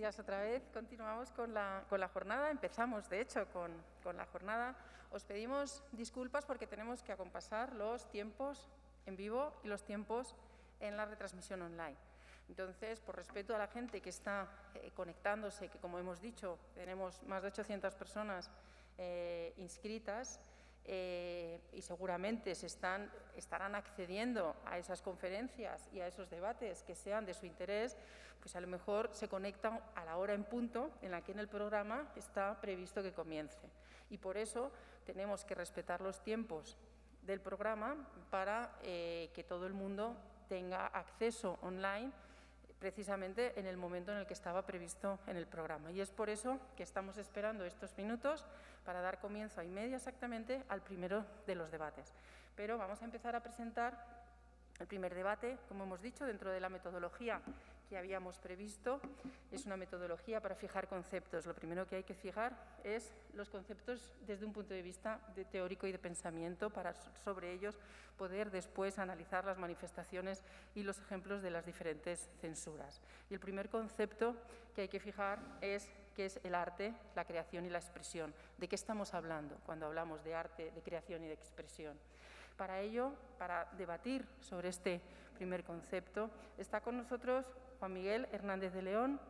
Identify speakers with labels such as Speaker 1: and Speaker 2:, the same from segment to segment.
Speaker 1: días otra vez. Continuamos con la jornada. Empezamos, de hecho, con la jornada. Os pedimos disculpas porque tenemos que acompasar los tiempos en vivo y los tiempos en la retransmisión online. Entonces, por respeto a la gente que está conectándose, que como hemos dicho, tenemos más de 800 personas inscritas, y seguramente estarán accediendo a esas conferencias y a esos debates que sean de su interés, pues a lo mejor se conectan a la hora en punto en la que en el programa está previsto que comience. Y por eso tenemos que respetar los tiempos del programa para que todo el mundo tenga acceso online precisamente en el momento en el que estaba previsto en el programa. Y es por eso que estamos esperando estos minutos para dar comienzo a y media exactamente al primero de los debates. Pero vamos a empezar a presentar el primer debate, como hemos dicho, dentro de la metodología que habíamos previsto. Es una metodología para fijar conceptos. Lo primero que hay que fijar es los conceptos desde un punto de vista teórico y de pensamiento para sobre ellos poder después analizar las manifestaciones y los ejemplos de las diferentes censuras. Y el primer concepto que hay que fijar es qué es el arte, la creación y la expresión. ¿De qué estamos hablando cuando hablamos de arte, de creación y de expresión? Para ello, para debatir sobre este primer concepto, está con nosotros Juan Miguel Hernández de León,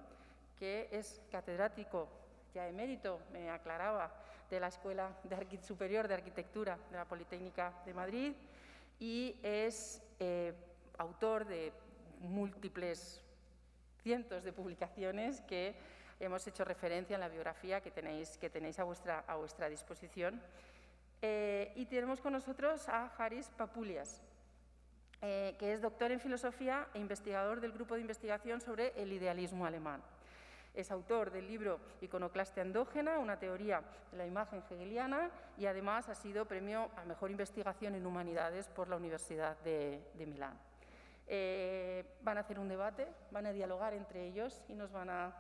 Speaker 1: que es catedrático ya emérito, me aclaraba, de la Escuela Superior de Arquitectura de la Politécnica de Madrid y es autor de múltiples cientos de publicaciones que hemos hecho referencia en la biografía que tenéis a vuestra disposición. Y tenemos con nosotros a Haris Papoulias, que es doctor en filosofía e investigador del grupo de investigación sobre el idealismo alemán. Es autor del libro Iconoclastia endógena, una teoría de la imagen hegeliana, y además ha sido premio a mejor investigación en humanidades por la Universidad de Milán. Van a hacer un debate, van a dialogar entre ellos y nos van a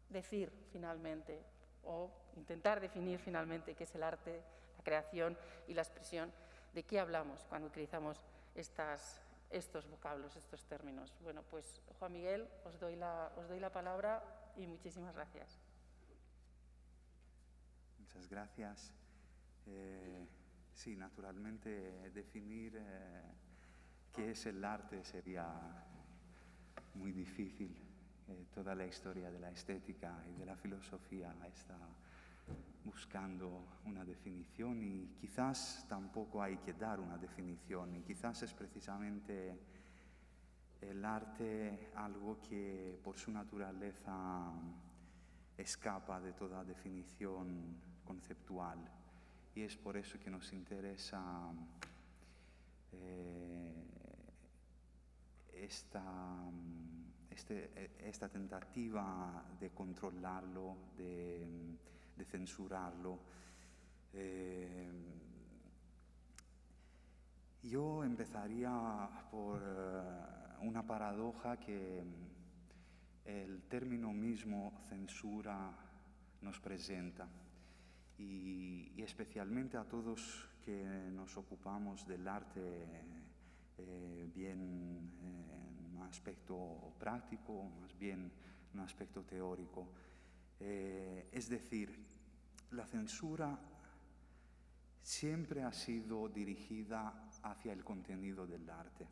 Speaker 1: decir finalmente o intentar definir finalmente qué es el arte, la creación y la expresión. ¿De qué hablamos cuando utilizamos estos vocablos, estos términos? Bueno, pues Juan Miguel, os doy la palabra y muchísimas gracias.
Speaker 2: Muchas gracias. Sí, naturalmente definir qué es el arte sería muy difícil. Toda la historia de la estética y de la filosofía está buscando una definición y quizás tampoco hay que dar una definición y quizás es precisamente el arte algo que por su naturaleza escapa de toda definición conceptual y es por eso que nos interesa esta tentativa de controlarlo, de censurarlo. Yo empezaría por una paradoja que el término mismo censura nos presenta y especialmente a todos que nos ocupamos del arte bien en un aspecto práctico, más bien en un aspecto teórico. Es decir, la censura siempre ha sido dirigida hacia el contenido del arte.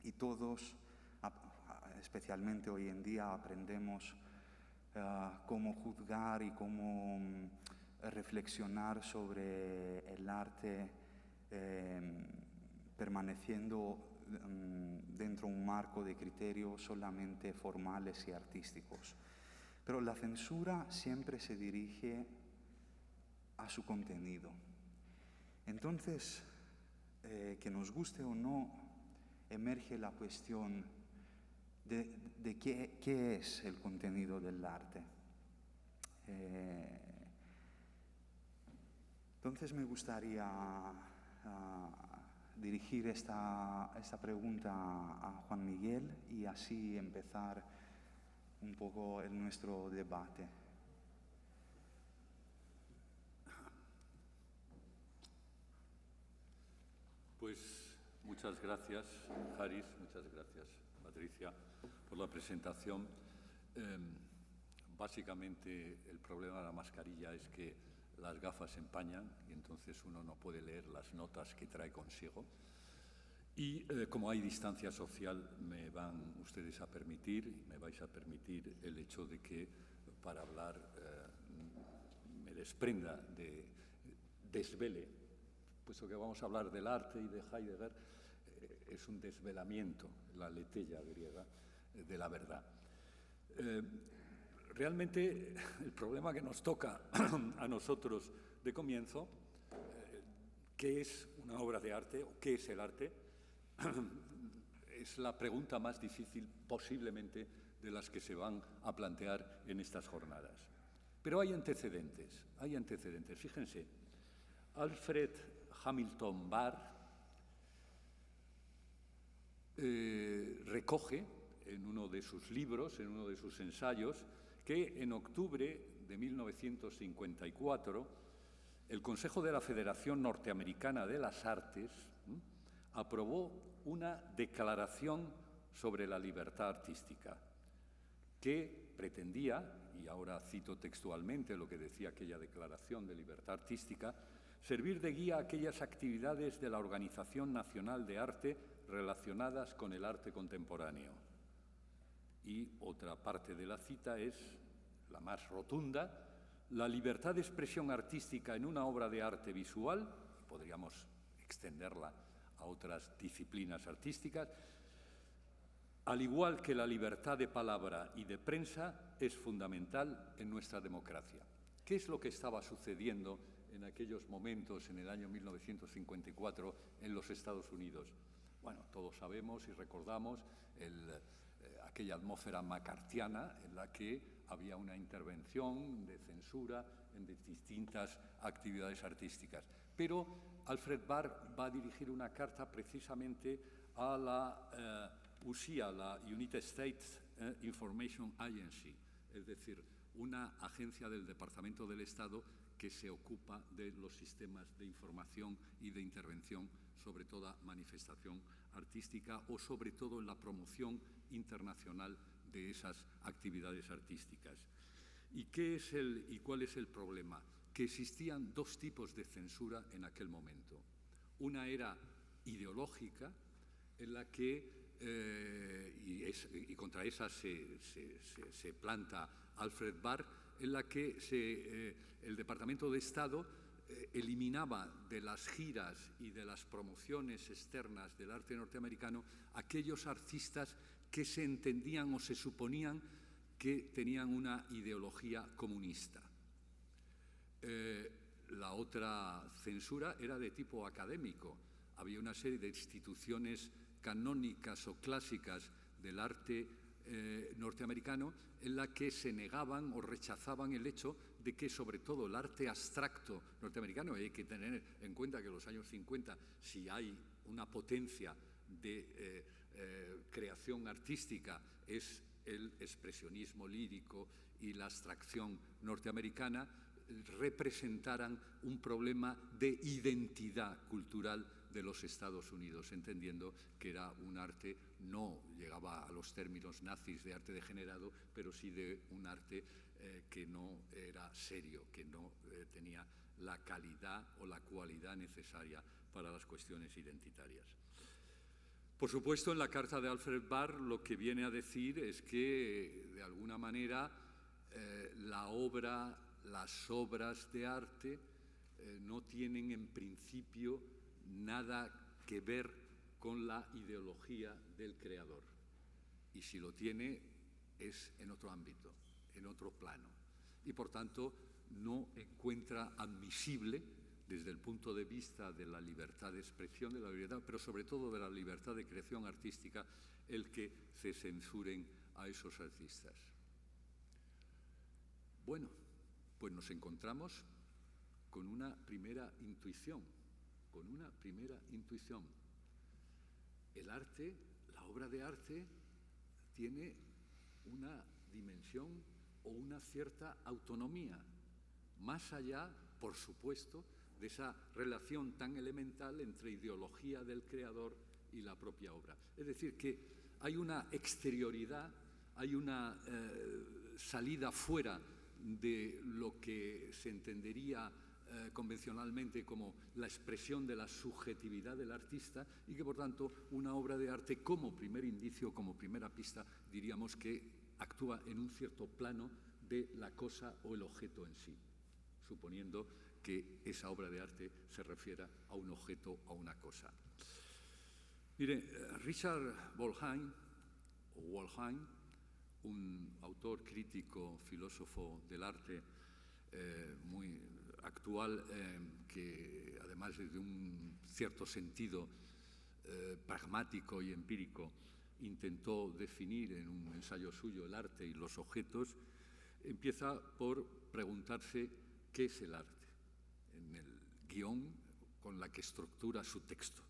Speaker 2: Y todos, especialmente hoy en día, aprendemos cómo juzgar y cómo reflexionar sobre el arte permaneciendo dentro de un marco de criterios solamente formales y artísticos. Pero la censura siempre se dirige a su contenido. Entonces, que nos guste o no, emerge la cuestión de qué es el contenido del arte. Entonces me gustaría dirigir esta pregunta a Juan Miguel y así empezar un poco nuestro debate.
Speaker 3: Pues muchas gracias, Haris, muchas gracias, Patricia, por la presentación. Básicamente el problema de la mascarilla es que las gafas se empañan y entonces uno no puede leer las notas que trae consigo. Y como hay distancia social, me van ustedes a permitir, me vais a permitir el hecho de que para hablar me desprenda, desvele, puesto que vamos a hablar del arte y de Heidegger, es un desvelamiento, la letella griega, de la verdad. Realmente el problema que nos toca a nosotros de comienzo, ¿qué es una obra de arte o qué es el arte? Es la pregunta más difícil posiblemente de las que se van a plantear en estas jornadas. Pero hay antecedentes. Fíjense, Alfred Hamilton Barr recoge en uno de sus libros, en uno de sus ensayos, que en octubre de 1954 el Consejo de la Federación Norteamericana de las Artes aprobó una declaración sobre la libertad artística que pretendía, y ahora cito textualmente lo que decía aquella declaración de libertad artística, servir de guía a aquellas actividades de la Organización Nacional de Arte relacionadas con el arte contemporáneo. Y otra parte de la cita es la más rotunda: la libertad de expresión artística en una obra de arte visual, podríamos extenderla a otras disciplinas artísticas, al igual que la libertad de palabra y de prensa, es fundamental en nuestra democracia. ¿Qué es lo que estaba sucediendo en aquellos momentos, en el año 1954, en los Estados Unidos? Bueno, todos sabemos y recordamos aquella atmósfera macartiana en la que había una intervención de censura en distintas actividades artísticas. Pero Alfred Barr va a dirigir una carta precisamente a la USIA, la United States Information Agency, es decir, una agencia del Departamento del Estado que se ocupa de los sistemas de información y de intervención sobre toda manifestación artística o sobre todo en la promoción internacional de esas actividades artísticas. ¿Y cuál es el problema? Que existían dos tipos de censura en aquel momento. Una era ideológica, en la que, y contra esa se planta Alfred Barr, en la que el Departamento de Estado eliminaba de las giras y de las promociones externas del arte norteamericano aquellos artistas que se entendían o se suponían que tenían una ideología comunista. La otra censura era de tipo académico. Había una serie de instituciones canónicas o clásicas del arte norteamericano en la que se negaban o rechazaban el hecho de que sobre todo el arte abstracto norteamericano, hay que tener en cuenta que en los años 50, si hay una potencia de creación artística, es el expresionismo lírico y la abstracción norteamericana, representaran un problema de identidad cultural de los Estados Unidos, entendiendo que era un arte, no llegaba a los términos nazis de arte degenerado, pero sí de un arte que no era serio, que no tenía la calidad o la cualidad necesaria para las cuestiones identitarias. Por supuesto, en la carta de Alfred Barr lo que viene a decir es que, de alguna manera, las obras de arte no tienen en principio nada que ver con la ideología del creador. Y si lo tiene, es en otro ámbito, en otro plano. Y, por tanto, no encuentra admisible, desde el punto de vista de la libertad de expresión, de la libertad, pero sobre todo de la libertad de creación artística, el que se censuren a esos artistas. Bueno, pues nos encontramos con una primera intuición, El arte, la obra de arte, tiene una dimensión o una cierta autonomía, más allá, por supuesto, de esa relación tan elemental entre ideología del creador y la propia obra. Es decir, que hay una exterioridad, hay una salida fuera de lo que se entendería convencionalmente como la expresión de la subjetividad del artista y que, por tanto, una obra de arte como primer indicio, como primera pista, diríamos que actúa en un cierto plano de la cosa o el objeto en sí, suponiendo que esa obra de arte se refiera a un objeto o a una cosa. Mire, Richard Wollheim, un autor crítico, filósofo del arte muy actual, que además desde un cierto sentido pragmático y empírico intentó definir en un ensayo suyo el arte y los objetos, empieza por preguntarse qué es el arte, en el guión con la que estructura su texto.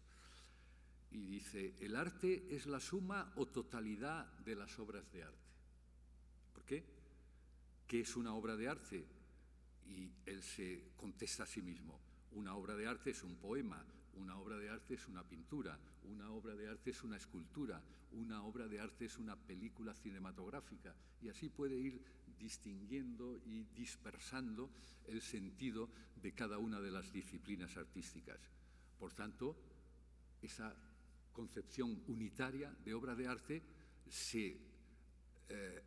Speaker 3: Y dice, el arte es la suma o totalidad de las obras de arte. ¿Por qué? ¿Qué es una obra de arte? Y él se contesta a sí mismo, una obra de arte es un poema, una obra de arte es una pintura, una obra de arte es una escultura, una obra de arte es una película cinematográfica, y así puede ir distinguiendo y dispersando el sentido de cada una de las disciplinas artísticas. Por tanto, esa concepción unitaria de obra de arte se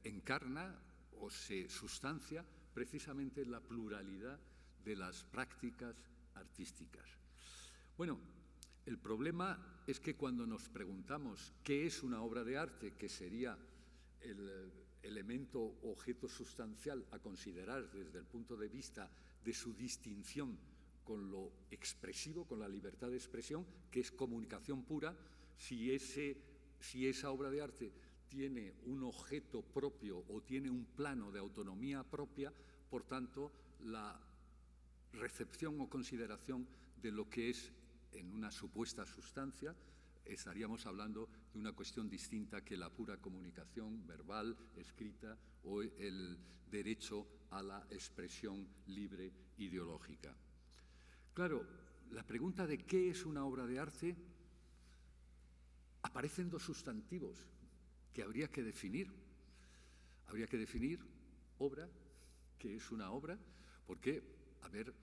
Speaker 3: encarna o se sustancia precisamente en la pluralidad de las prácticas artísticas. Bueno, el problema es que cuando nos preguntamos qué es una obra de arte, que sería el elemento objeto sustancial a considerar desde el punto de vista de su distinción con lo expresivo, con la libertad de expresión, que es comunicación pura, si esa obra de arte tiene un objeto propio o tiene un plano de autonomía propia, por tanto, la recepción o consideración de lo que es en una supuesta sustancia, estaríamos hablando de una cuestión distinta que la pura comunicación verbal, escrita o el derecho a la expresión libre ideológica. Claro, la pregunta de qué es una obra de arte, aparecen dos sustantivos que habría que definir. Habría que definir obra, ¿qué es una obra? Porque, a ver,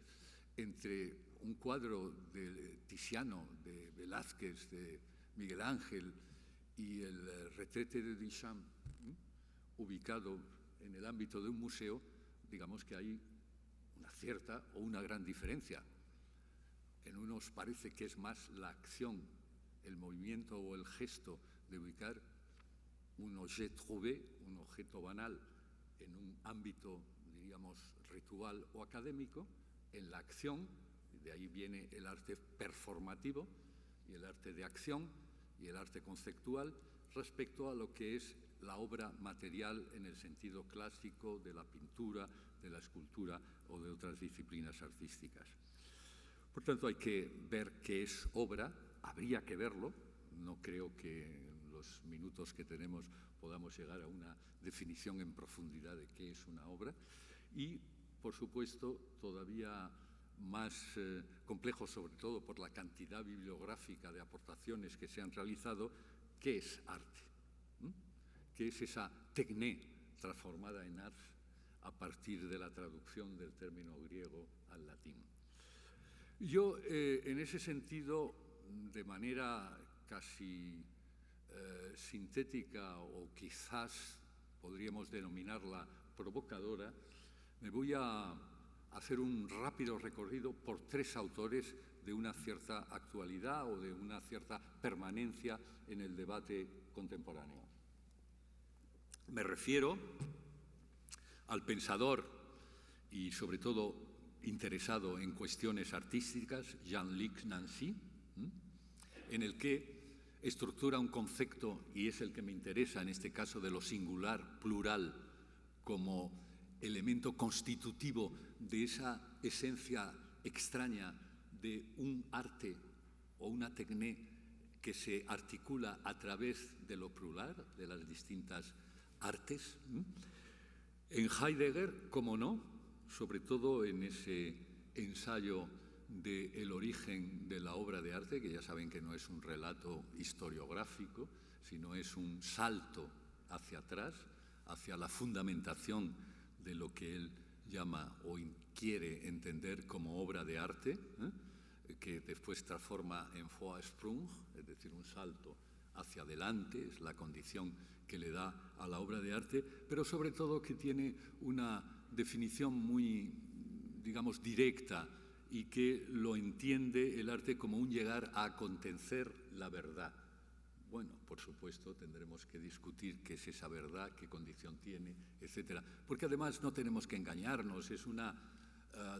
Speaker 3: entre un cuadro de Tiziano, de Velázquez, de Miguel Ángel y el retrete de Duchamp, ubicado en el ámbito de un museo, digamos que hay una cierta o una gran diferencia. En unos parece que es más la acción, el movimiento o el gesto de ubicar un objet trouvé, un objeto banal, en un ámbito, diríamos, ritual o académico, en la acción, de ahí viene el arte performativo y el arte de acción y el arte conceptual, respecto a lo que es la obra material en el sentido clásico de la pintura, de la escultura o de otras disciplinas artísticas. Por tanto, hay que ver qué es obra, habría que verlo, no creo que en los minutos que tenemos podamos llegar a una definición en profundidad de qué es una obra y, por supuesto, todavía más complejo, sobre todo por la cantidad bibliográfica de aportaciones que se han realizado, qué es arte, qué es esa tecné transformada en ars a partir de la traducción del término griego al latín. Yo, en ese sentido, de manera casi sintética o quizás podríamos denominarla provocadora, me voy a hacer un rápido recorrido por tres autores de una cierta actualidad o de una cierta permanencia en el debate contemporáneo. Me refiero al pensador y, sobre todo, interesado en cuestiones artísticas, Jean-Luc Nancy, en el que estructura un concepto, y es el que me interesa en este caso, de lo singular, plural, como elemento constitutivo de esa esencia extraña de un arte o una tecné que se articula a través de lo plural, de las distintas artes. En Heidegger, cómo no, sobre todo en ese ensayo del origen de la obra de arte, que ya saben que no es un relato historiográfico, sino es un salto hacia atrás hacia la fundamentación de lo que él llama o quiere entender como obra de arte, que después transforma en Vorsprung, es decir, un salto hacia adelante, es la condición que le da a la obra de arte, pero sobre todo que tiene una definición muy, digamos, directa y que lo entiende el arte como un llegar a acontecer la verdad. Bueno, por supuesto, tendremos que discutir qué es esa verdad, qué condición tiene, etcétera. Porque además no tenemos que engañarnos, es una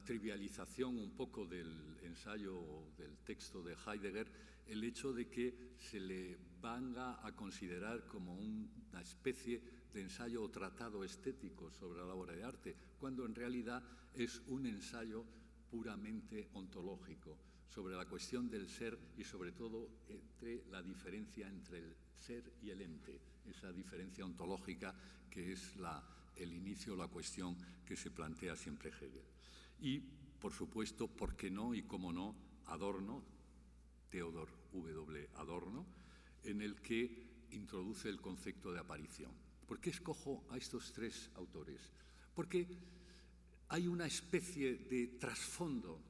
Speaker 3: trivialización un poco del ensayo, del texto de Heidegger, el hecho de que se le venga a considerar como una especie de ensayo o tratado estético sobre la obra de arte, cuando en realidad es un ensayo puramente ontológico, sobre la cuestión del ser y sobre todo entre la diferencia entre el ser y el ente, esa diferencia ontológica que es el inicio, la cuestión que se plantea siempre Hegel. Y, por supuesto, ¿por qué no y cómo no, Adorno, Theodor W. Adorno, en el que introduce el concepto de aparición? ¿Por qué escojo a estos tres autores? Porque hay una especie de trasfondo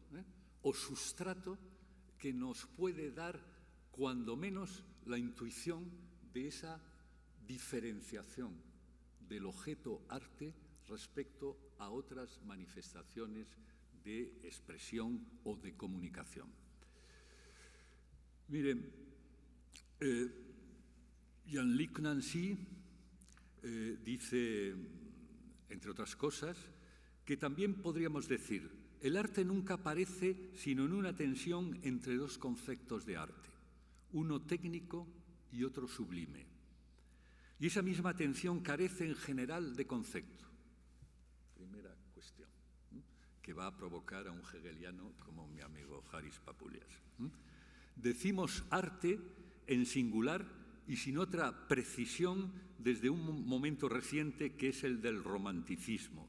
Speaker 3: o sustrato que nos puede dar, cuando menos, la intuición de esa diferenciación del objeto arte respecto a otras manifestaciones de expresión o de comunicación. Miren, Jean-Luc Nancy dice, entre otras cosas, que también podríamos decir: el arte nunca aparece sino en una tensión entre dos conceptos de arte, uno técnico y otro sublime. Y esa misma tensión carece en general de concepto. Primera cuestión, que va a provocar a un hegeliano como mi amigo Haris Papulias. Decimos arte en singular y sin otra precisión desde un momento reciente que es el del romanticismo.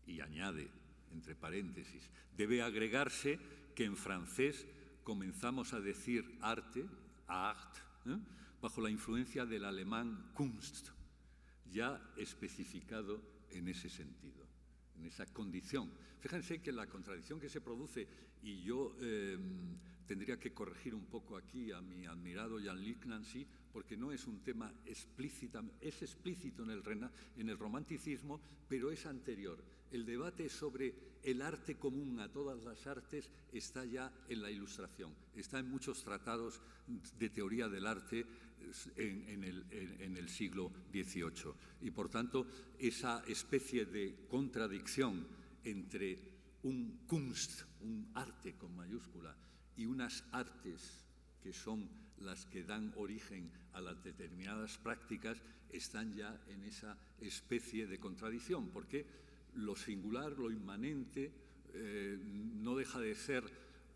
Speaker 3: Y añade, entre paréntesis, debe agregarse que en francés comenzamos a decir arte, art, bajo la influencia del alemán Kunst, ya especificado en ese sentido, en esa condición. Fíjense que la contradicción que se produce, y yo tendría que corregir un poco aquí a mi admirado Jean-Luc Nancy, porque no es un tema explícito, es explícito en el romanticismo, pero es anterior. El debate sobre el arte común a todas las artes está ya en la Ilustración, está en muchos tratados de teoría del arte en el siglo XVIII. Y por tanto, esa especie de contradicción entre un Kunst, un arte con mayúscula, y unas artes que son las que dan origen a las determinadas prácticas, están ya en esa especie de contradicción, porque lo singular, lo inmanente, no deja de ser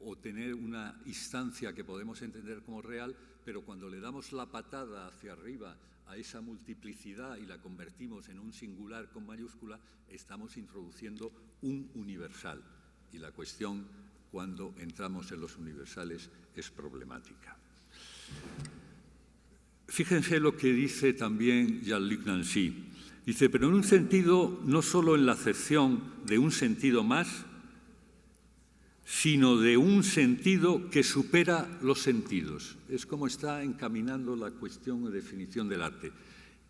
Speaker 3: o tener una instancia que podemos entender como real, pero cuando le damos la patada hacia arriba a esa multiplicidad y la convertimos en un singular con mayúscula, estamos introduciendo un universal. Y la cuestión, cuando entramos en los universales, es problemática. Fíjense lo que dice también Jean-Luc Nancy. Dice, pero en un sentido, no solo en la acepción de un sentido más, sino de un sentido que supera los sentidos. Es como está encaminando la cuestión o definición del arte.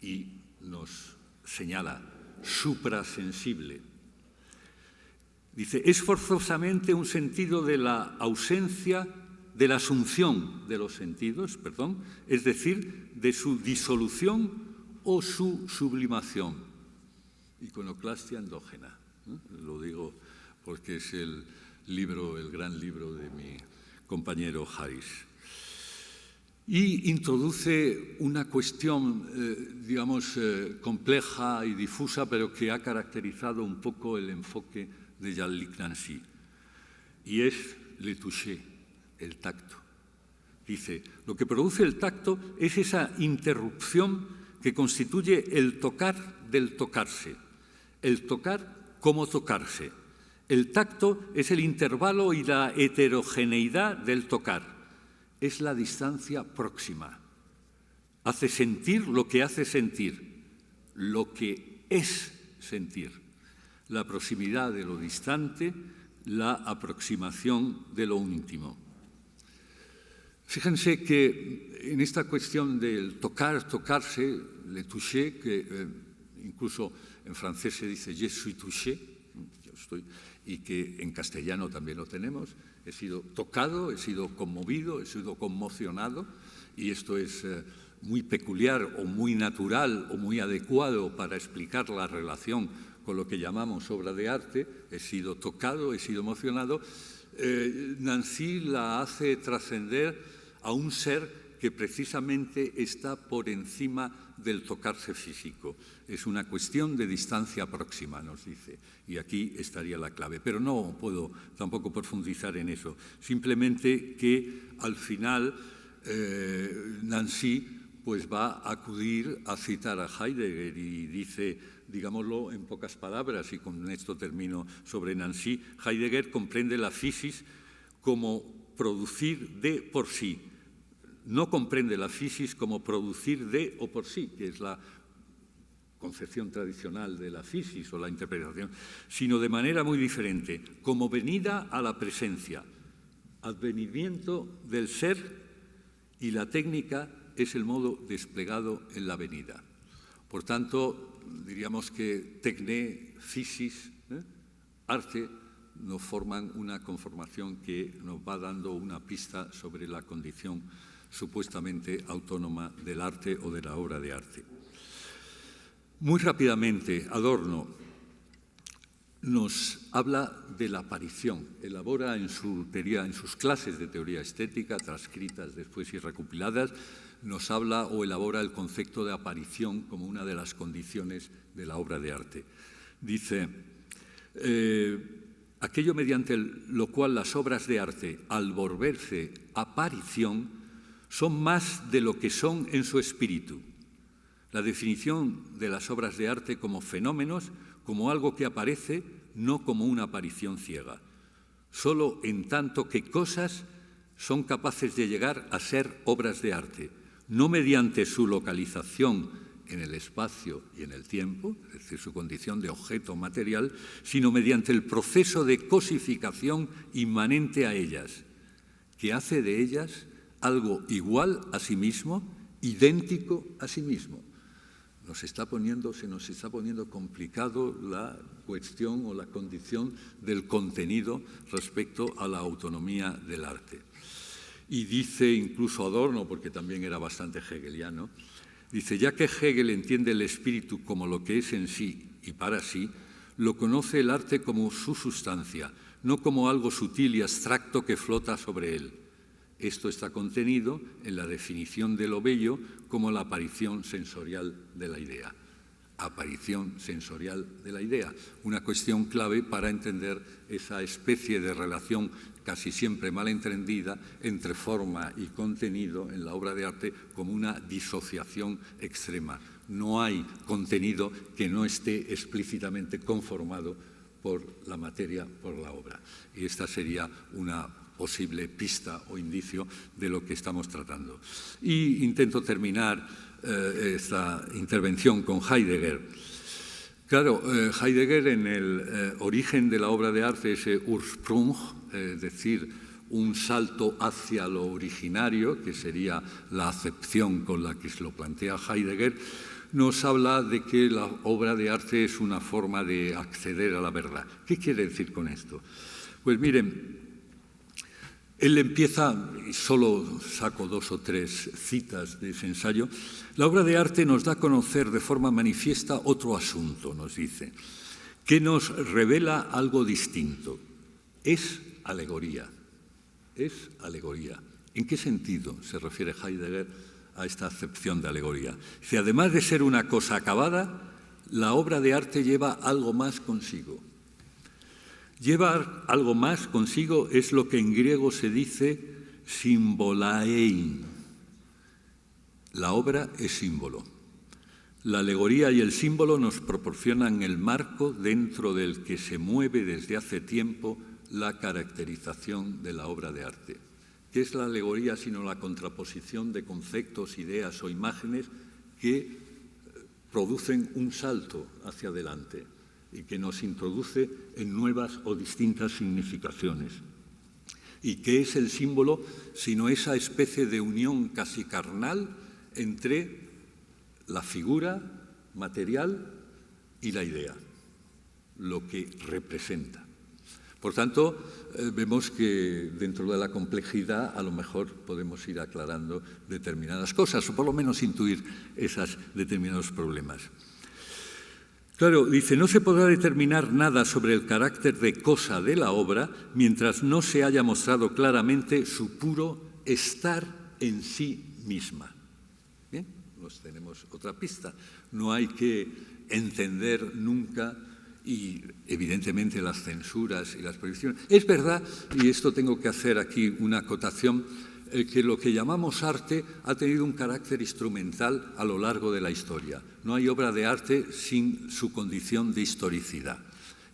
Speaker 3: Y nos señala, suprasensible. Dice, es forzosamente un sentido de la ausencia, de la asunción de los sentidos, es decir, de su disolución o su sublimación. Iconoclastia endógena. Lo digo porque es el gran libro de mi compañero Haris. Y introduce una cuestión, compleja y difusa, pero que ha caracterizado un poco el enfoque de Jean-Luc Nancy, y es le toucher, el tacto. Dice, lo que produce el tacto es esa interrupción que constituye el tocar del tocarse, el tocar como tocarse. El tacto es el intervalo y la heterogeneidad del tocar, es la distancia próxima. Hace sentir lo que hace sentir, lo que es sentir, la proximidad de lo distante, la aproximación de lo íntimo. Fíjense que en esta cuestión del tocar, tocarse, le toucher, que incluso en francés se dice je suis touché, yo estoy, y que en castellano también lo tenemos, he sido tocado, he sido conmovido, he sido conmocionado, y esto es muy peculiar o muy natural o muy adecuado para explicar la relación con lo que llamamos obra de arte. He sido tocado, he sido emocionado. Nancy la hace trascender a un ser que precisamente está por encima del tocarse físico. Es una cuestión de distancia próxima, nos dice, y aquí estaría la clave. Pero no puedo tampoco profundizar en eso. Simplemente que al final Nancy pues va a acudir a citar a Heidegger y dice, digámoslo en pocas palabras, y con esto termino sobre Nancy, Heidegger comprende la physis como producir de por sí. No comprende la physis como producir de o por sí, que es la concepción tradicional de la physis o la interpretación, sino de manera muy diferente, como venida a la presencia, advenimiento del ser, y la técnica es el modo desplegado en la venida. Por tanto, diríamos que tecné, physis, arte, nos forman una conformación que nos va dando una pista sobre la condición supuestamente autónoma del arte o de la obra de arte. Muy rápidamente, Adorno nos habla de la aparición, elabora en sus clases de teoría estética, transcritas después y recopiladas, nos habla o elabora el concepto de aparición como una de las condiciones de la obra de arte. Dice, aquello mediante lo cual las obras de arte, al volverse aparición, son más de lo que son en su espíritu. La definición de las obras de arte como fenómenos, como algo que aparece, no como una aparición ciega. Solo en tanto que cosas son capaces de llegar a ser obras de arte, no mediante su localización en el espacio y en el tiempo, es decir, su condición de objeto material, sino mediante el proceso de cosificación inmanente a ellas, que hace de ellas algo igual a sí mismo, idéntico a sí mismo. Se nos está poniendo complicado la cuestión o la condición del contenido respecto a la autonomía del arte. Y dice incluso Adorno, porque también era bastante hegeliano, dice, ya que Hegel entiende el espíritu como lo que es en sí y para sí, lo conoce el arte como su sustancia, no como algo sutil y abstracto que flota sobre él. Esto está contenido en la definición de lo bello como la aparición sensorial de la idea. Aparición sensorial de la idea, una cuestión clave para entender esa especie de relación casi siempre mal entendida entre forma y contenido en la obra de arte como una disociación extrema. No hay contenido que no esté explícitamente conformado por la materia, por la obra. Y esta sería una posible pista o indicio de lo que estamos tratando. Y intento terminar esta intervención con Heidegger. Claro, Heidegger en el origen de la obra de arte, ese Ursprung, es decir, un salto hacia lo originario, que sería la acepción con la que se lo plantea Heidegger, nos habla de que la obra de arte es una forma de acceder a la verdad. ¿Qué quiere decir con esto? Pues miren, él empieza, y solo saco 2 o 3 citas de ese ensayo, la obra de arte nos da a conocer de forma manifiesta otro asunto, nos dice, que nos revela algo distinto. Es alegoría, es alegoría. ¿En qué sentido se refiere Heidegger a esta acepción de alegoría? Dice, además de ser una cosa acabada, la obra de arte lleva algo más consigo. Llevar algo más consigo es lo que en griego se dice symbolaein. La obra es símbolo. La alegoría y el símbolo nos proporcionan el marco dentro del que se mueve desde hace tiempo la caracterización de la obra de arte. ¿Qué es la alegoría sino la contraposición de conceptos, ideas o imágenes que producen un salto hacia adelante y que nos introduce en nuevas o distintas significaciones. ¿Y qué es el símbolo sino esa especie de unión casi carnal entre la figura material y la idea, lo que representa? Por tanto, vemos que dentro de la complejidad a lo mejor podemos ir aclarando determinadas cosas, o por lo menos intuir esos determinados problemas. Claro, dice, no se podrá determinar nada sobre el carácter de cosa de la obra mientras no se haya mostrado claramente su puro estar en sí misma. Bien, nos tenemos otra pista. No hay que entender nunca, y evidentemente las censuras y las prohibiciones. Es verdad, y esto tengo que hacer aquí una acotación, que lo que llamamos arte ha tenido un carácter instrumental a lo largo de la historia. No hay obra de arte sin su condición de historicidad.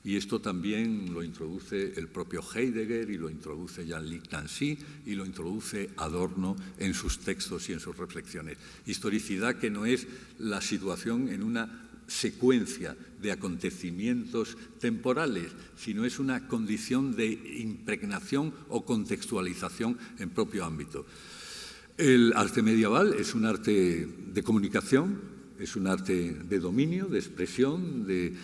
Speaker 3: Y esto también lo introduce el propio Heidegger y lo introduce Jean-Luc Nancy y lo introduce Adorno en sus textos y en sus reflexiones. Historicidad que no es la situación en una secuencia de acontecimientos temporales, sino es una condición de impregnación o contextualización en propio ámbito. El arte medieval es un arte de comunicación, es un arte de dominio, de expresión, de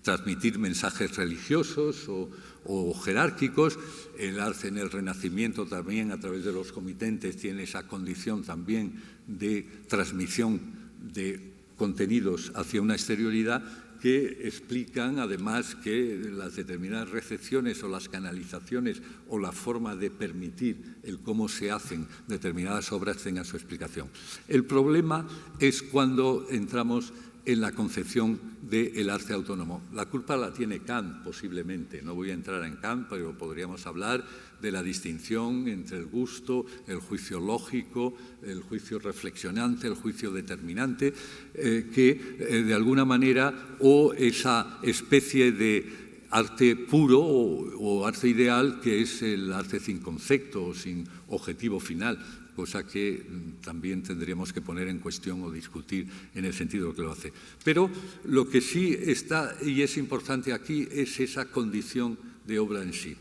Speaker 3: transmitir mensajes religiosos o jerárquicos. El arte en el Renacimiento también, a través de los comitentes, tiene esa condición también de transmisión de contenidos hacia una exterioridad que explican además que las determinadas recepciones o las canalizaciones o la forma de permitir el cómo se hacen determinadas obras tengan su explicación. El problema es cuando entramos en la concepción del arte autónomo. La culpa la tiene Kant, posiblemente. No voy a entrar en Kant, pero podríamos hablar de la distinción entre el gusto, el juicio lógico, el juicio reflexionante, el juicio determinante, que de alguna manera, o esa especie de arte puro o arte ideal que es el arte sin concepto o sin objetivo final, cosa que también tendríamos que poner en cuestión o discutir en el sentido que lo hace. Pero lo que sí está y es importante aquí es esa condición de obra en sí.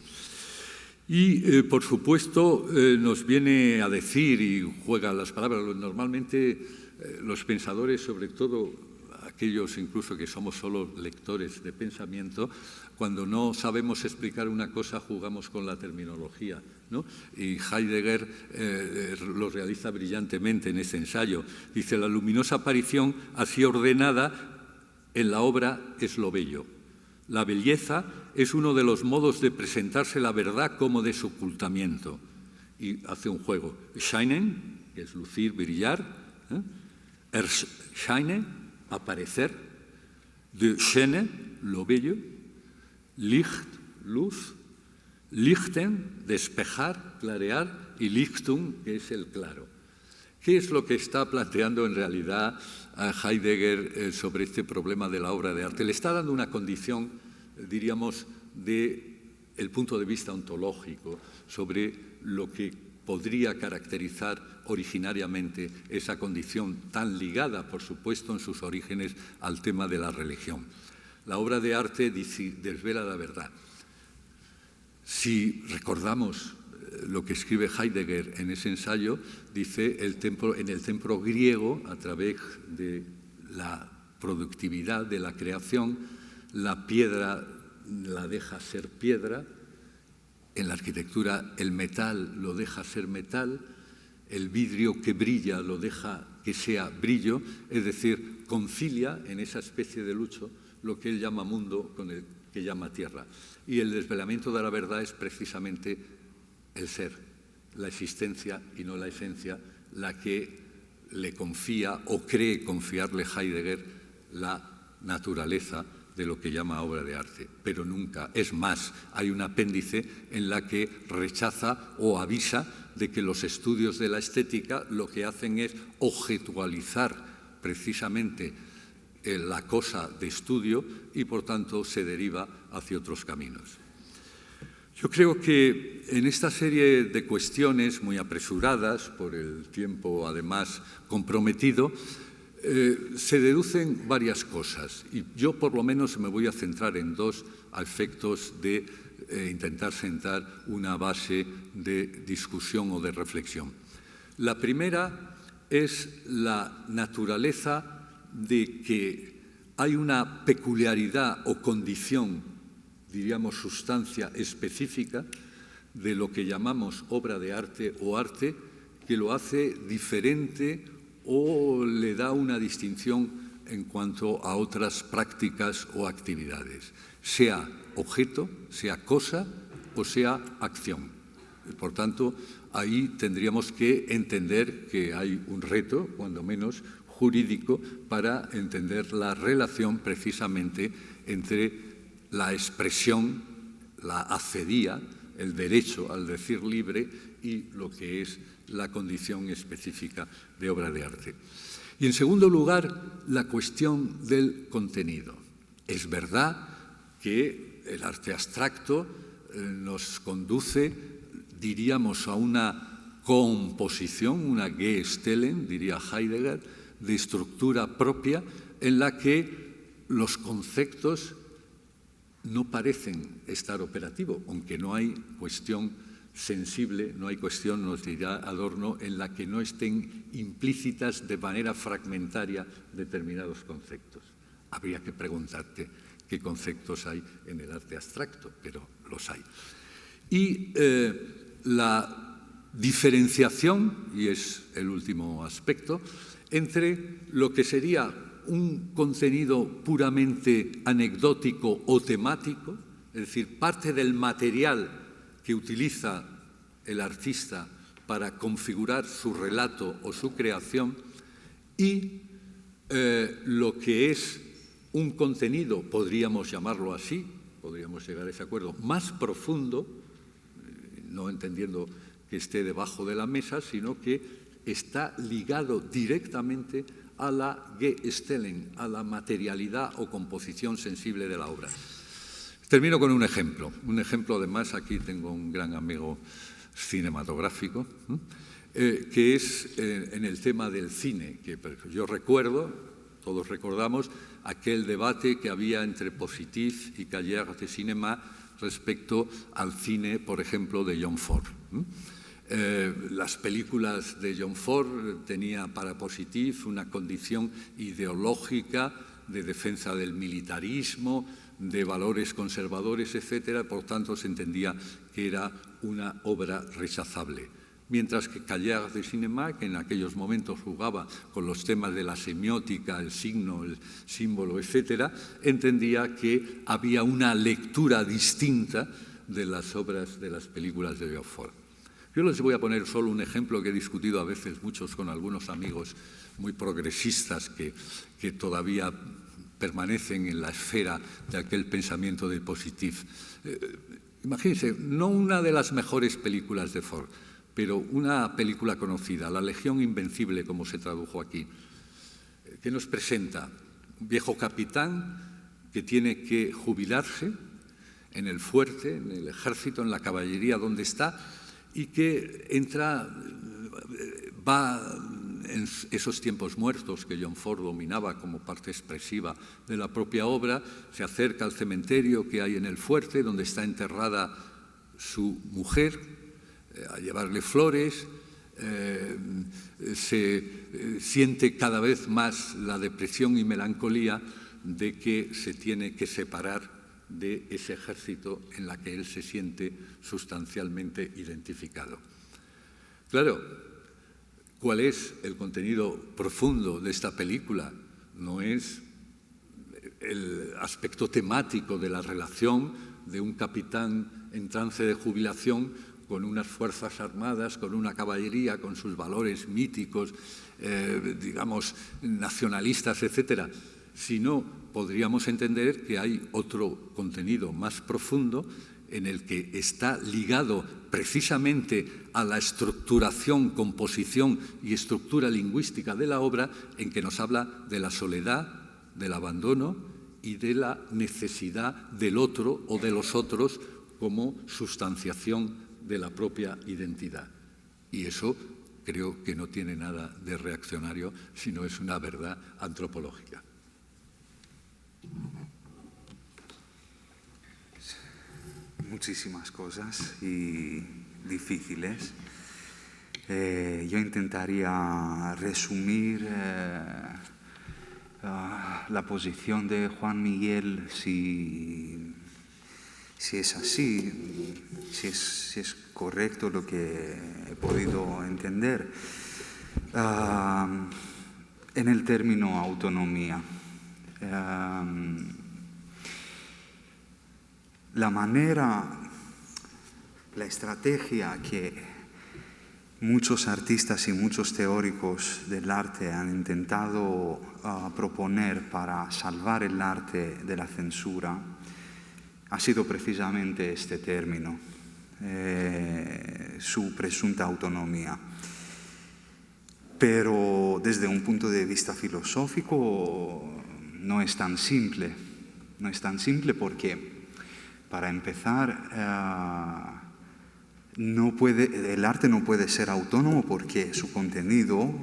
Speaker 3: Y, por supuesto, nos viene a decir, y juega las palabras, normalmente los pensadores, sobre todo aquellos incluso que somos solo lectores de pensamiento, cuando no sabemos explicar una cosa, jugamos con la terminología, ¿no? Y Heidegger lo realiza brillantemente en ese ensayo. Dice, la luminosa aparición así ordenada en la obra es lo bello. La belleza es uno de los modos de presentarse la verdad como de su ocultamiento. Y hace un juego. Scheinen, que es lucir, brillar. Erscheinen, aparecer. De Schöne, lo bello. Licht, luz. Lichten, despejar, clarear. Y Lichtung, que es el claro. ¿Qué es lo que está planteando en realidad Heidegger sobre este problema de la obra de arte? Le está dando una condición, diríamos, del punto de vista ontológico sobre lo que podría caracterizar originariamente esa condición tan ligada, por supuesto, en sus orígenes al tema de la religión. La obra de arte desvela la verdad. Si recordamos lo que escribe Heidegger en ese ensayo, dice en el templo griego, a través de la productividad de la creación, la piedra la deja ser piedra, en la arquitectura el metal lo deja ser metal, el vidrio que brilla lo deja que sea brillo, es decir, concilia en esa especie de lucho lo que él llama mundo con el que llama tierra. Y el desvelamiento de la verdad es precisamente el ser, la existencia y no la esencia, la que le confía o cree confiarle Heidegger la naturaleza de lo que llama obra de arte, pero nunca. Es más, hay un apéndice en la que rechaza o avisa de que los estudios de la estética lo que hacen es objetualizar precisamente la cosa de estudio y por tanto se deriva hacia otros caminos. Yo creo que en esta serie de cuestiones muy apresuradas por el tiempo además comprometido, Se deducen varias cosas y yo por lo menos me voy a centrar en dos a efectos de intentar sentar una base de discusión o de reflexión. La primera es la naturaleza de que hay una peculiaridad o condición, diríamos sustancia específica, de lo que llamamos obra de arte o arte, que lo hace diferente o le da una distinción en cuanto a otras prácticas o actividades, sea objeto, sea cosa o sea acción. Por tanto, ahí tendríamos que entender que hay un reto, cuando menos jurídico, para entender la relación precisamente entre la expresión, la acedía, el derecho al decir libre y lo que es la condición específica de obra de arte. Y en segundo lugar, la cuestión del contenido. Es verdad que el arte abstracto nos conduce, diríamos, a una composición, una Gestellen, diría Heidegger, de estructura propia en la que los conceptos no parecen estar operativos, aunque no hay cuestión sensible, no hay cuestión, nos dirá Adorno, en la que no estén implícitas de manera fragmentaria determinados conceptos. Habría que preguntarte qué conceptos hay en el arte abstracto, pero los hay. Y la diferenciación, y es el último aspecto, entre lo que sería un contenido puramente anecdótico o temático, es decir, parte del material que utiliza el artista para configurar su relato o su creación, y lo que es un contenido, podríamos llamarlo así, podríamos llegar a ese acuerdo, más profundo, no entendiendo que esté debajo de la mesa, sino que está ligado directamente a la Gestellen, a la materialidad o composición sensible de la obra. Termino con un ejemplo además, aquí tengo un gran amigo cinematográfico, que es en el tema del cine, que yo recuerdo, todos recordamos, aquel debate que había entre Positif y Cahiers de Cinéma respecto al cine, por ejemplo, de John Ford. Las películas de John Ford tenía para Positif una condición ideológica de defensa del militarismo, de valores conservadores, etcétera, por tanto se entendía que era una obra rechazable. Mientras que Cahiers de Cinéma, que en aquellos momentos jugaba con los temas de la semiótica, el signo, el símbolo, etcétera, entendía que había una lectura distinta de las obras, de las películas de John Ford. Yo les voy a poner solo un ejemplo que he discutido a veces muchos con algunos amigos muy progresistas que todavía permanecen en la esfera de aquel pensamiento del Positif. Imagínense, no una de las mejores películas de Ford, pero una película conocida, La Legión Invencible, como se tradujo aquí, que nos presenta un viejo capitán que tiene que jubilarse en el fuerte, en el ejército, en la caballería donde está, y que va en esos tiempos muertos que John Ford dominaba como parte expresiva de la propia obra, se acerca al cementerio que hay en el fuerte, donde está enterrada su mujer, a llevarle flores, se siente cada vez más la depresión y melancolía de que se tiene que separar de ese ejército en la que él se siente sustancialmente identificado. Claro, ¿cuál es el contenido profundo de esta película? No es el aspecto temático de la relación de un capitán en trance de jubilación con unas fuerzas armadas, con una caballería, con sus valores míticos, digamos, nacionalistas, etcétera, sino podríamos entender que hay otro contenido más profundo en el que está ligado precisamente a la estructuración, composición y estructura lingüística de la obra, en que nos habla de la soledad, del abandono y de la necesidad del otro o de los otros como sustanciación de la propia identidad. Y eso creo que no tiene nada de reaccionario, sino es una verdad antropológica.
Speaker 2: Muchísimas cosas y difíciles. Yo intentaría resumir la posición de Juan Miguel, si es así, si es correcto lo que he podido entender, en el término autonomía. La manera, la estrategia que muchos artistas y muchos teóricos del arte han intentado proponer para salvar el arte de la censura ha sido precisamente este término, su presunta autonomía. Pero desde un punto de vista filosófico no es tan simple. No es tan simple porque, para empezar, el arte no puede ser autónomo porque su contenido,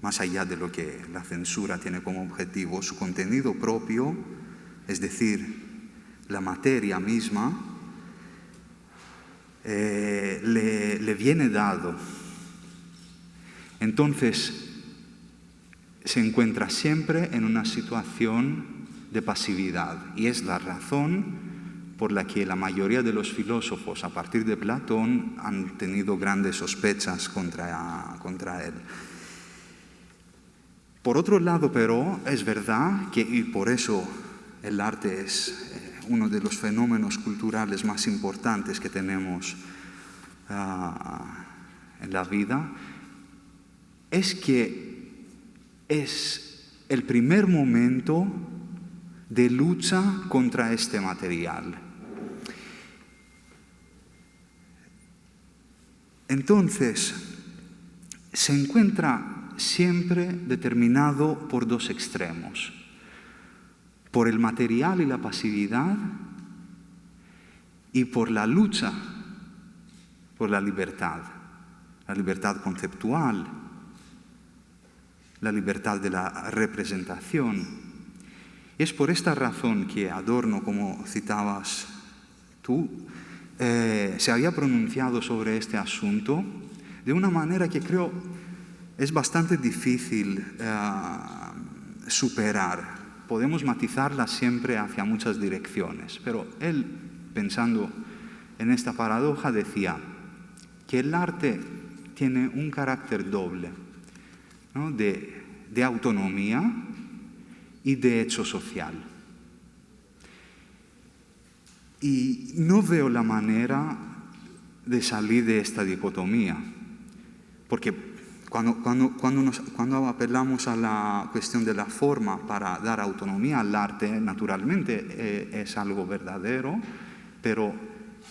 Speaker 2: más allá de lo que la censura tiene como objetivo, su contenido propio, es decir, la materia misma, le viene dado. Entonces, se encuentra siempre en una situación de pasividad, y es la razón por la que la mayoría de los filósofos, a partir de Platón, han tenido grandes sospechas contra él. Por otro lado, pero, es verdad que, y por eso el arte es uno de los fenómenos culturales más importantes que tenemos en la vida, es que es el primer momento de lucha contra este material. Entonces, se encuentra siempre determinado por dos extremos: por el material y la pasividad, y por la lucha por la libertad conceptual, la libertad de la representación. Y es por esta razón que Adorno, como citabas tú, se había pronunciado sobre este asunto de una manera que creo es bastante difícil superar. Podemos matizarla siempre hacia muchas direcciones, pero él, pensando en esta paradoja, decía que el arte tiene un carácter doble, ¿no?, de autonomía y de hecho social. Y no veo la manera de salir de esta dicotomía, porque cuando apelamos a la cuestión de la forma para dar autonomía al arte, naturalmente es algo verdadero, pero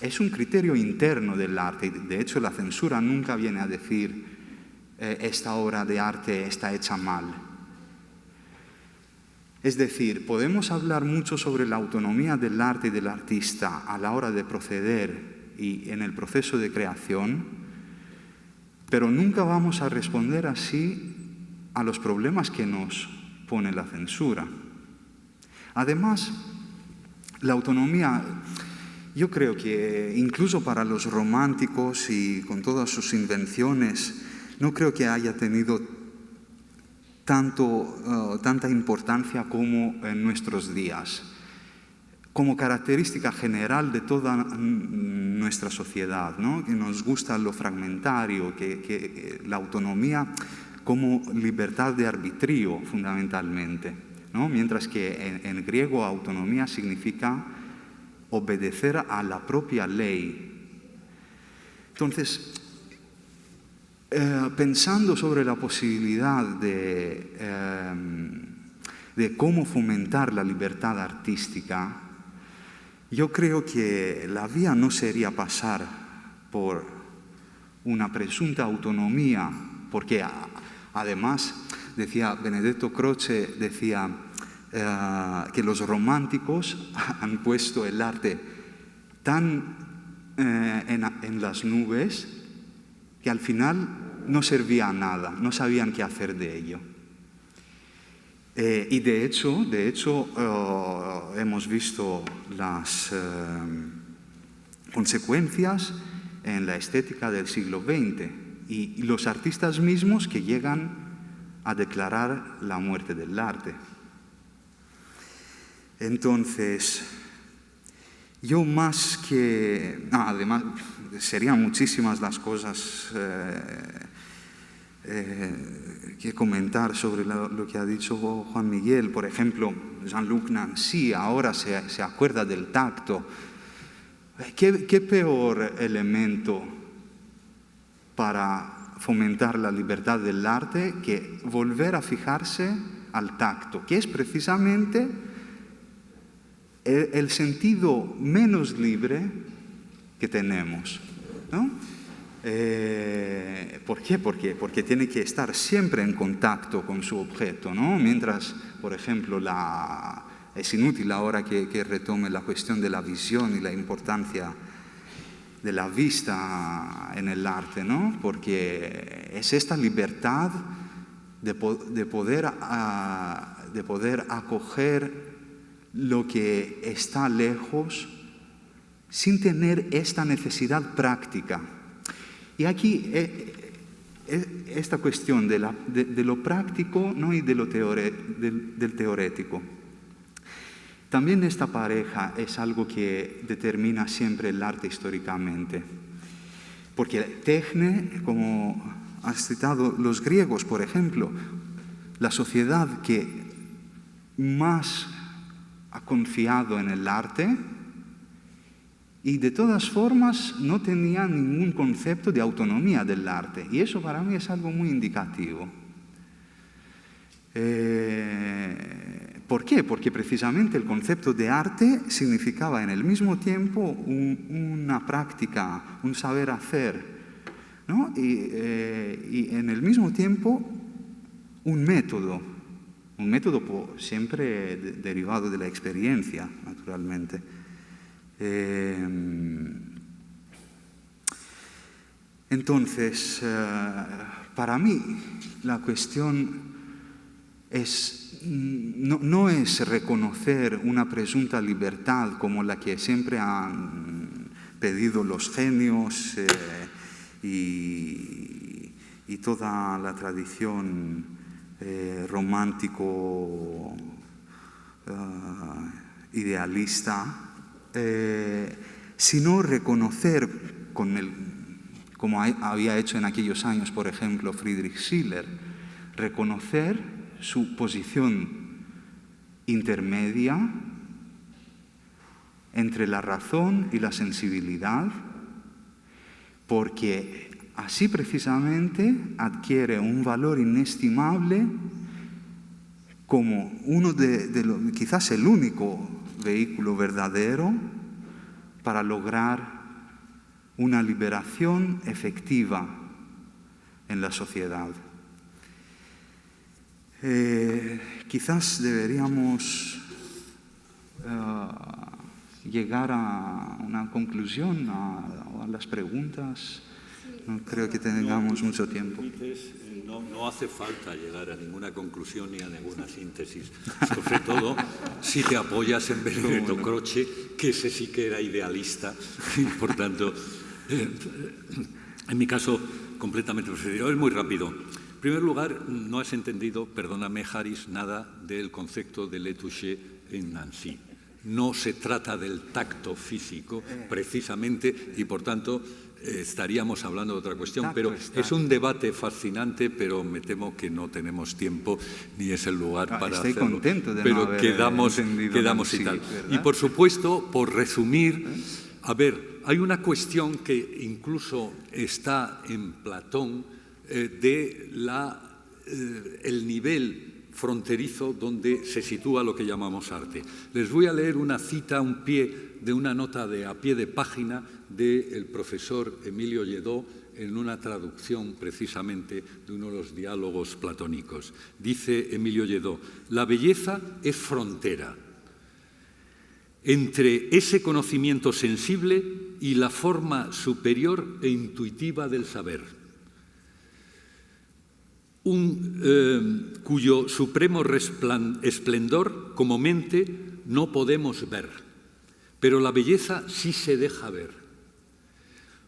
Speaker 2: es un criterio interno del arte. De hecho, la censura nunca viene a decir esta obra de arte está hecha mal. Es decir, podemos hablar mucho sobre la autonomía del arte y del artista a la hora de proceder y en el proceso de creación, pero nunca vamos a responder así a los problemas que nos pone la censura. Además, la autonomía, yo creo que incluso para los románticos y con todas sus invenciones, no creo que haya tenido tanta importancia como en nuestros días, como característica general de toda nuestra sociedad, ¿no?, que nos gusta lo fragmentario, que la autonomía como libertad de arbitrio fundamentalmente, ¿no?, mientras que en griego autonomía significa obedecer a la propia ley. Entonces, pensando sobre la posibilidad de cómo fomentar la libertad artística, yo creo que la vía no sería pasar por una presunta autonomía, porque además, decía Benedetto Croce, decía que los románticos han puesto el arte tan en las nubes que al final no servía a nada, no sabían qué hacer de ello. Y de hecho hemos visto las consecuencias en la estética del siglo XX y los artistas mismos que llegan a declarar la muerte del arte. Entonces, yo más que... además, serían muchísimas las cosas que comentar sobre lo que ha dicho Juan Miguel. Por ejemplo, Jean-Luc Nancy ahora se acuerda del tacto. ¿Qué peor elemento para fomentar la libertad del arte que volver a fijarse al tacto, que es precisamente el sentido menos libre que tenemos, ¿no? ¿Por qué? Porque tiene que estar siempre en contacto con su objeto, ¿no? Mientras, por ejemplo, es inútil ahora que retome la cuestión de la visión y la importancia de la vista en el arte, ¿no? Porque es esta libertad de poder acoger lo que está lejos sin tener esta necesidad práctica. Y aquí esta cuestión de lo práctico, ¿no? Y del teorético. También esta pareja es algo que determina siempre el arte históricamente. Porque Techne, como has citado los griegos, por ejemplo, la sociedad que más ha confiado en el arte y de todas formas no tenía ningún concepto de autonomía del arte. Y eso para mí es algo muy indicativo. ¿Por qué? Porque precisamente el concepto de arte significaba en el mismo tiempo una práctica, un saber hacer, ¿no? Y en el mismo tiempo un método siempre derivado de la experiencia, naturalmente. Entonces, para mí la cuestión no es reconocer una presunta libertad como la que siempre han pedido los genios y toda la tradición romántico idealista, sino reconocer, como había hecho en aquellos años, por ejemplo, Friedrich Schiller, reconocer su posición intermedia entre la razón y la sensibilidad, porque así precisamente adquiere un valor inestimable como quizás el único vehículo verdadero para lograr una liberación efectiva en la sociedad. Quizás deberíamos llegar a una conclusión, a las preguntas. No creo que tengamos mucho tiempo.
Speaker 3: No hace falta llegar a ninguna conclusión ni a ninguna síntesis, sobre todo si te apoyas en Benedetto Croce, que ese sí que era idealista, y por tanto, en mi caso, completamente preferido. Es muy rápido. En primer lugar, no has entendido, perdóname, Haris, nada del concepto de Le Toucher en Nancy. No se trata del tacto físico, precisamente, y por tanto estaríamos hablando de otra cuestión, pero es un debate fascinante, pero me temo que no tenemos tiempo ni es el lugar para
Speaker 2: estoy
Speaker 3: hacerlo.
Speaker 2: Contento de
Speaker 3: pero
Speaker 2: no haber
Speaker 3: quedamos
Speaker 2: Nancy,
Speaker 3: y tal.
Speaker 2: ¿verdad?
Speaker 3: Y por supuesto, por resumir, a ver, hay una cuestión que incluso está en Platón de el nivel fronterizo donde se sitúa lo que llamamos arte. Les voy a leer una cita de una nota a pie de página del profesor Emilio Lledó en una traducción precisamente de uno de los diálogos platónicos. Dice Emilio Lledó: la belleza es frontera entre ese conocimiento sensible y la forma superior e intuitiva del saber. cuyo supremo esplendor como mente no podemos ver, pero la belleza sí se deja ver.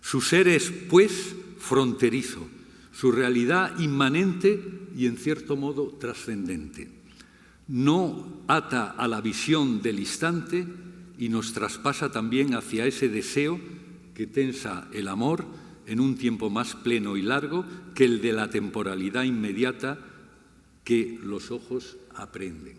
Speaker 3: Su ser es, pues, fronterizo, su realidad inmanente y, en cierto modo, trascendente. No ata a la visión del instante y nos traspasa también hacia ese deseo que tensa el amor en un tiempo más pleno y largo que el de la temporalidad inmediata que los ojos aprehenden.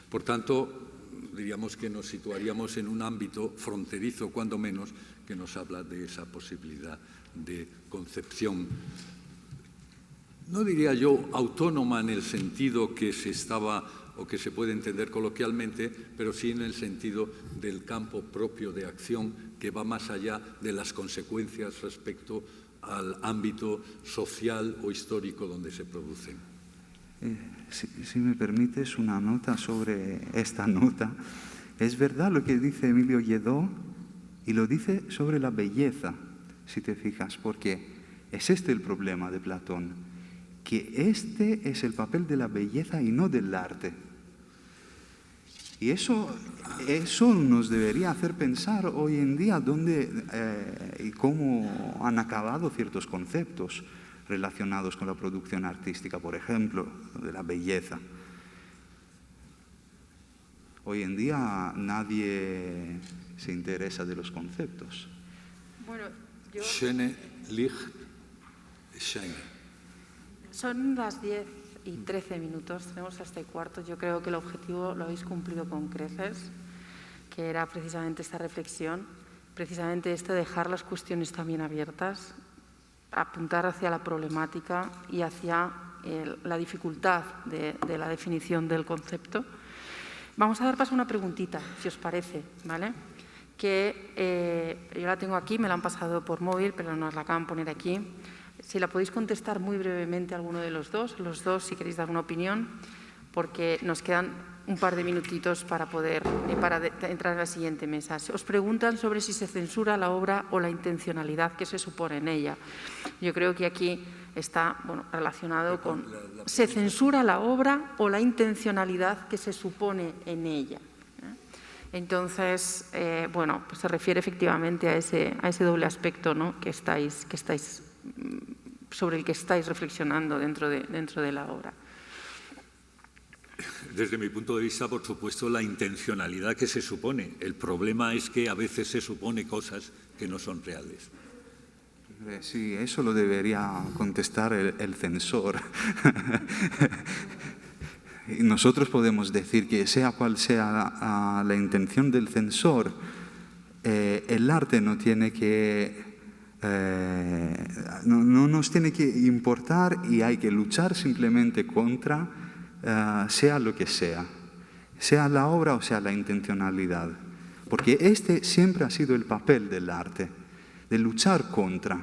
Speaker 3: Por tanto, diríamos que nos situaríamos en un ámbito fronterizo, cuando menos, que nos habla de esa posibilidad de concepción, no diría yo autónoma en el sentido que se estaba o que se puede entender coloquialmente, pero sí en el sentido del campo propio de acción que va más allá de las consecuencias respecto al ámbito social o histórico donde se producen.
Speaker 2: Si me permites una nota sobre esta nota, es verdad lo que dice Emilio Lledó y lo dice sobre la belleza, si te fijas, porque es este el problema de Platón, que este es el papel de la belleza y no del arte. Y eso nos debería hacer pensar hoy en día dónde y cómo han acabado ciertos conceptos relacionados con la producción artística, por ejemplo, de la belleza. Hoy en día nadie se interesa de los conceptos.
Speaker 1: Bueno, yo...
Speaker 3: Schöne Licht, Scheine.
Speaker 1: Son las 10:13, tenemos hasta el cuarto. Yo creo que el objetivo lo habéis cumplido con creces, que era precisamente esta reflexión, precisamente esto de dejar las cuestiones también abiertas, apuntar hacia la problemática y hacia la dificultad de la definición del concepto. Vamos a dar paso a una preguntita, si os parece, ¿vale? Que yo la tengo aquí, me la han pasado por móvil, pero nos la acaban de poner aquí. Si la podéis contestar muy brevemente a alguno de los dos si queréis dar una opinión, porque nos quedan un par de minutitos para poder entrar en la siguiente mesa. Os preguntan sobre si se censura la obra o la intencionalidad que se supone en ella. Yo creo que aquí está relacionado con ¿se censura la obra o la intencionalidad que se supone en ella? Entonces, pues se refiere efectivamente a ese doble aspecto, ¿no? sobre el que estáis reflexionando dentro de la obra.
Speaker 3: Desde mi punto de vista, por supuesto, la intencionalidad que se supone. El problema es que a veces se supone cosas que no son reales.
Speaker 2: Sí, eso lo debería contestar el censor. Y nosotros podemos decir que sea cual sea la intención del censor, el arte no tiene que... no nos tiene que importar y hay que luchar simplemente contra, sea lo que sea la obra o sea la intencionalidad. Porque este siempre ha sido el papel del arte, de luchar contra.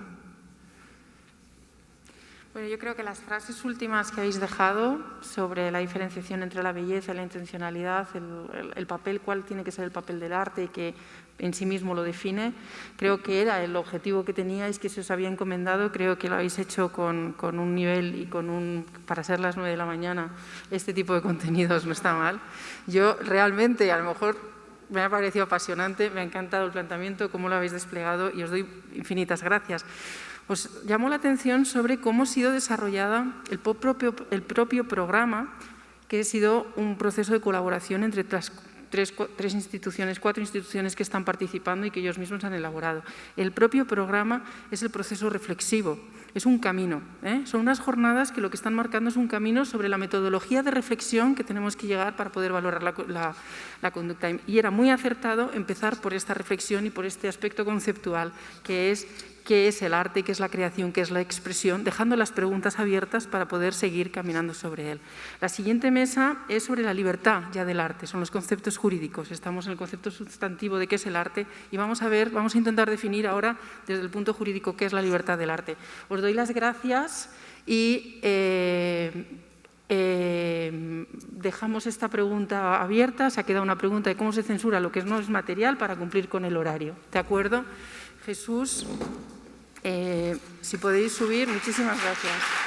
Speaker 1: Bueno, yo creo que las frases últimas que habéis dejado sobre la diferenciación entre la belleza y la intencionalidad, el papel, cuál tiene que ser el papel del arte y que en sí mismo lo define, creo que era el objetivo que teníais, que se os había encomendado. Creo que lo habéis hecho con un nivel y para ser las 9 de la mañana, este tipo de contenidos no está mal. Yo realmente, a lo mejor me ha parecido apasionante, me ha encantado el planteamiento, cómo lo habéis desplegado y os doy infinitas gracias. Os llamó la atención sobre cómo ha sido desarrollada el propio programa, que ha sido un proceso de colaboración entre cuatro instituciones que están participando y que ellos mismos han elaborado. El propio programa es el proceso reflexivo, es un camino. Son unas jornadas que lo que están marcando es un camino sobre la metodología de reflexión que tenemos que llegar para poder valorar la conducta. Y era muy acertado empezar por esta reflexión y por este aspecto conceptual, que es qué es el arte, qué es la creación, qué es la expresión, dejando las preguntas abiertas para poder seguir caminando sobre él. La siguiente mesa es sobre la libertad ya del arte, son los conceptos jurídicos. Estamos en el concepto sustantivo de qué es el arte y vamos a intentar definir ahora desde el punto jurídico qué es la libertad del arte. Os doy las gracias y dejamos esta pregunta abierta. Se ha quedado una pregunta de cómo se censura lo que no es material para cumplir con el horario. ¿De acuerdo? Jesús, si podéis subir, muchísimas gracias.